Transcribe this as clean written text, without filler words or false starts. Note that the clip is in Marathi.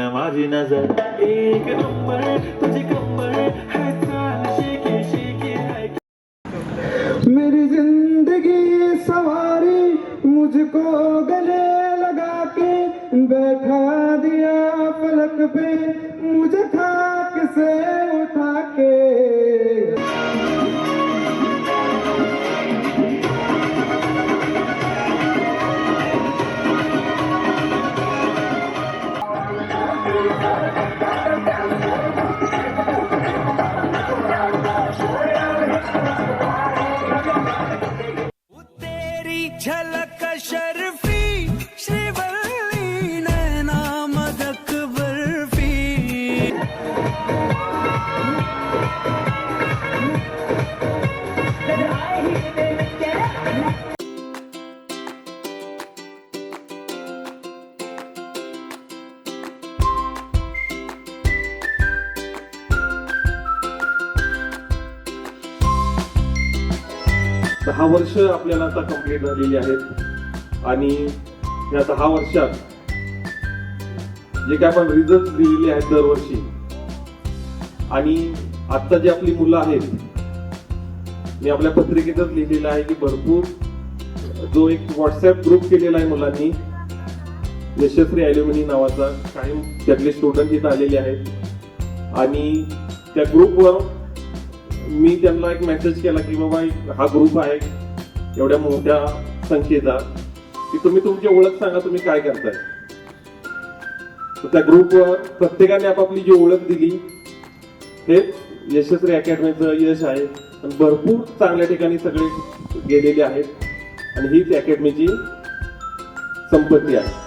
ना माझी नजर एक नंबर तुझी कंबर है चाल शेकी शेकी है। मेरी जिंदगी सवारी मुझको गले लगा के बैठा दिया पलक पे मुझे खाक से उठा के। झलक शर्फी श्रीवल्ली नैना मदक बर्फी। दहा वर्ष आपल्याला आता कंप्लीट झालेली आहेत आणि या 10 वर्षात जे काय आपण रिझल्ट दिलेले आहेत दरवर्षी आणि आता जी आपली मुलं आहेत, मी आपल्या पत्रिकेतच लिहिलेलं आहे की भरपूर जो एक व्हॉट्सअप ग्रुप केलेला आहे मुलांनी यशस्वी ॲल्युमिनी नावाचा, कायम त्यातले स्टुडंट इथं आलेले आहेत आणि त्या ग्रुपवर मी त्यांना एक मेसेज केला की बाबा हा ग्रुप आहे एवढ्या मोठ्या संख्येचा की तुम्ही तुमची ओळख सांगा, तुम्ही काय करताय. तर त्या ग्रुपवर प्रत्येकाने आपापली जी ओळख दिली हे यशस्वी अकॅडमीचं यश आहे. भरपूर चांगल्या ठिकाणी सगळे गेलेले आहेत आणि हीच अकॅडमीची संपत्ती आहे.